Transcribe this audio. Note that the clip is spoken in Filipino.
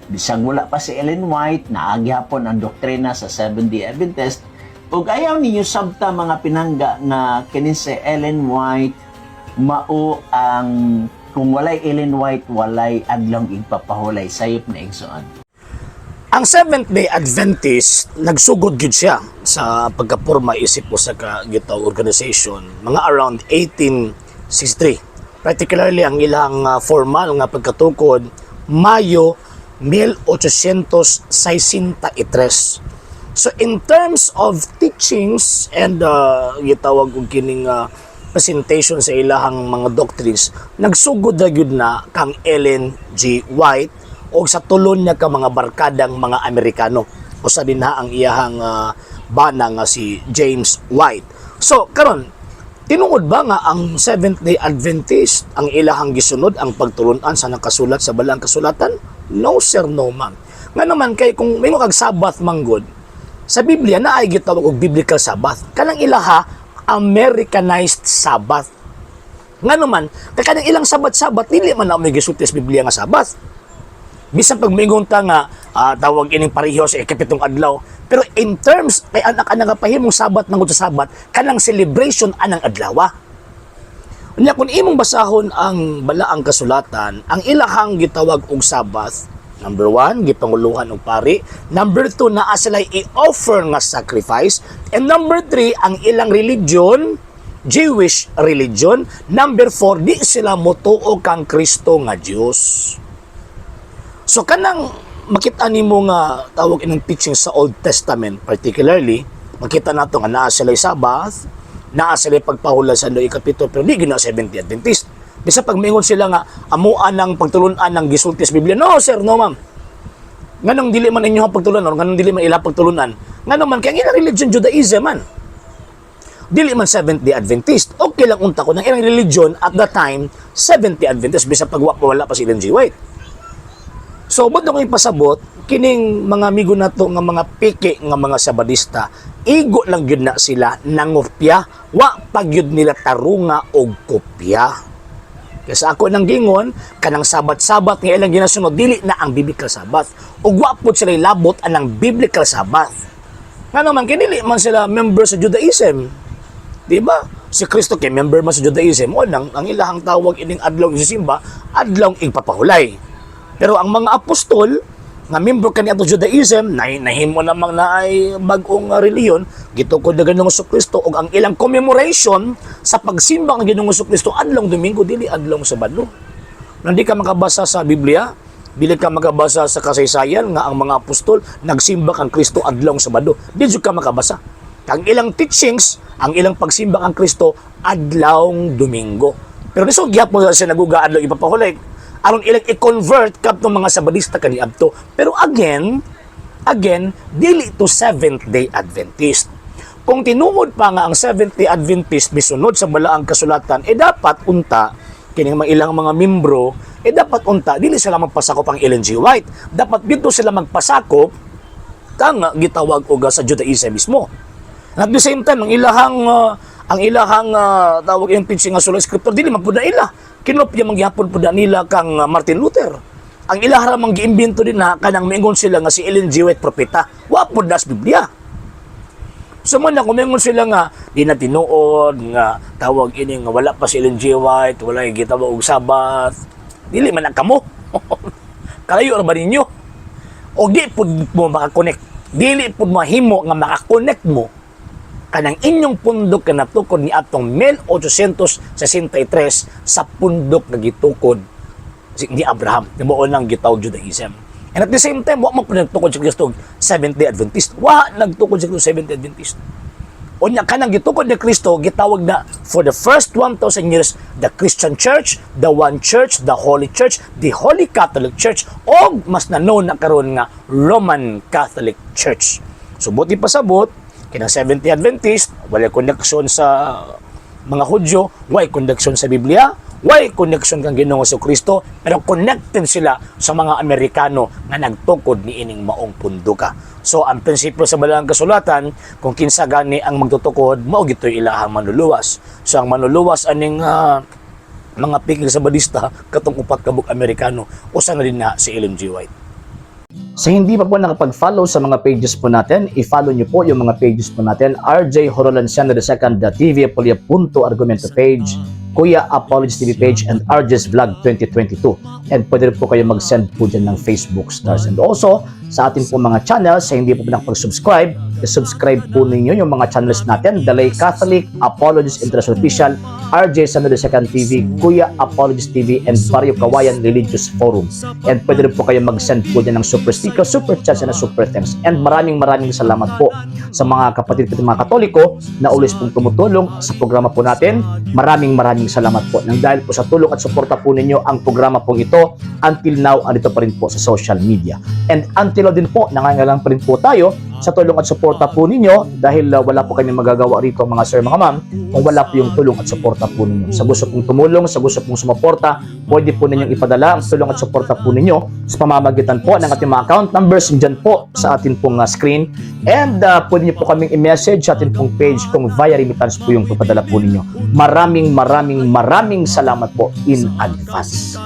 Bisag wala pa si Ellen White, naagyapon ang doktrina sa Seventh-day Adventist. Ug ayaw ninyo sabta mga pinangga nga kini si Ellen White mao ang kung walay Ellen White, walay adlong igpapahulay. Sayop na igsoon. Ang Seventh-day Adventist, nagsugod gid siya sa pagkaporma isip po sa Gitaw Organization mga around 1863. Particularly ang ilang formal nga pagkatukod Mayo 1863. So in terms of teachings and gitawag og kining presentation sa ilahang mga doctrines, nagsugod na gyud na kang Ellen G. White o sa tulon niya ka mga barkadang mga Amerikano o sa dinha ang iyahang bana nga si James White. So karon tinuod ba nga ang Seventh-day Adventist ang ilahang gisunod ang pagtulunan sa nakasulat sa balang kasulatan? No sir, no ma'am. Nga naman kay kung may kag Sabbath manggod sa Biblia na ay gitawag og biblical Sabbath. Kanang ilaha Americanized Sabbath. Nga naman kay kanang ilang Sabbath dili man na may gisulti sa Biblia nga Sabbath. Bisan pag mingon ta nga tawag ining pareho sa ikapitong adlaw, pero in terms kay anak nga pahimong Sabat nangod sa Sabat kanang celebration anang adlaw. Unya kun imong basahon ang balaang kasulatan, ang ilahang gitawag og Sabbath, number 1 gipanguluhan og pari, number 2 naa sila i-offer nga sacrifice, and number 3 ang ilang religion, Jewish religion, number 4 di sila motuo kang Kristo nga Dios. So kanang makita nimo nga tawag inang teaching sa Old Testament particularly, makita nato nga naa sila Sabbath, naa sila pagpahula sa ikapito, pero di gina Seventh-day Adventist. Bisa pag mingon sila nga amuan ng pagtulunan ng gisulti sa Biblia, no sir, no ma'am. Nganong dili man inyo pagtulunan, nganong dili man ila pagtulunan. Nganong man kay ang ilang religion Judaism man. Dili man Seventh-day Adventist. Okay lang unta ko ng ilang religion at that time Seventh-day Adventist bisa pag wala pa si Ellen G. White. So, ba't ako ipasabot, kining mga amigo na to nga mga piki nga mga Sabadista, igo lang yun na sila nangopya, wa pag yun nila tarunga o kopya. Kasi ako nang gingon, kanang Sabat-Sabat nga ilang ginasunod, dili na ang Biblical Sabbath. O wapod sila labot anang Biblical Sabbath. Nga naman, kinili man sila member sa Judaism. Diba? Si Kristo kay member man sa Judaism, o nang ang ilahang tawag ining adlaw isisimba, adlaw igpapahulay. Pero ang mga apostol, nga member kaniya to Judaism, nahimo namang na ay bagong reliyon, gitukod na Ginoong Kristo o ang ilang commemoration sa pagsimba ng Ginoong Kristo adlong Domingo, dili adlong Sabado. Hindi ka makabasa sa Biblia, dili ka makabasa sa kasaysayan nga ang mga apostol nagsimba kang Kristo adlong Sabado. Dili ka makabasa. Ang ilang teachings, ang ilang pagsimba kang Kristo adlong Domingo. Pero niso gyapon siya naguga adlaw ipapahulay. Aron ilang i-convert kadto mga Sabadista kaniadto. Pero again, dili to Seventh-day Adventist. Kung tinuod pa nga ang Seventh-day Adventist misunod sa balaang kasulatan, dapat unta kining mga ilang mga membro, dapat unta dili sila magpasakop ang Ellen G. White. Dapat dito sila magpasakop kang gitawag og sa Judaism mismo. At the same time, ang ilahang tawag yung teaching nga sola scripture dili man pud na ila. Kinopya mangyapon po nila kang Martin Luther. Ang ilahara mang giimbento din na kanang mingon sila nga si Ellen G. White propeta. Wa po das Biblia. So man na kumingon sila nga di na tinuod nga tawag ini nga wala pa si Ellen G. White, wala gitawag og Sabbath. Dili man kamo. Kalayo ra ba ninyo? O di pud mo makakonect. Dili pud mahimo nga makakonect mo kanang inyong pundok na natukod ni atong 1863 sa pundok na gitukod ni Abraham, na mao nang gitawag Judaism. And at the same time, wa man pud nagtukod sa Kristo Seventh-day Adventist. Wa nagtukod sa Kristo Seventh-day Adventist. Unya kanang gitukod ni Kristo gitawag na for the first 1,000 years the Christian Church, the One Church, the Holy Church, the Holy Catholic Church, o mas na-known na karon nga Roman Catholic Church. So buti pasabot kinang Seventh-day Adventist, wala koneksyon sa mga Hudyo, wala koneksyon sa Biblia, wala koneksyon kang Ginoong Kristo, pero connected sila sa mga Amerikano nga nagtukod ni ining maong punduka. So ang prinsipyo sa balaang kasulatan, kung kinsa gani ang magtutukod, mao gitoy ilahang manluluwas. So ang manluluwas aning mga pikil sa Badista katong upat kabuk Amerikano, usa na din na si Ellen G. White. Sa hindi pa po nakapag-follow sa mga pages po natin, i-follow nyo po yung mga pages po natin, RJ Horolanciano II TV Apolia Punto Argumento page, Kuya Apologies TV page, and RJ's Vlog 2022. And pwede rin po kayo mag-send po dyan ng Facebook stars. And also, sa ating po mga channels, sa hindi po nakapag-subscribe, i-subscribe po ninyo yung mga channels natin, Dalay Catholic, Apologies International Official, RJ Sanado II TV, Kuya Apologies TV, and Barrio Kawayan Religious Forum. And pwede rin po kayo mag-send po dyan ng super sticker, super chats, and super thanks. And maraming salamat po sa mga kapatid ko mga Katoliko na ulis pong tumutulong sa programa po natin. Maraming salamat po. Nang dahil po sa tulong at suporta po ninyo, ang programa po ito, until now, andito pa rin po sa social media. And until now din po, nangangailangan pa rin po tayo sa tulong at suporta po ninyo dahil wala po kami magagawa rito mga sir, mga ma'am, kung wala po yung tulong at suporta po ninyo. Sa gusto pong tumulong, sa gusto pong sumuporta, pwede po ninyong ipadala ang tulong at suporta po ninyo sa pamamagitan po ng ating mga account numbers dyan po sa ating pong screen. And pwede nyo po kaming i-message sa ating pong page kung via remittance po yung papadala po ninyo. Maraming salamat po in advance.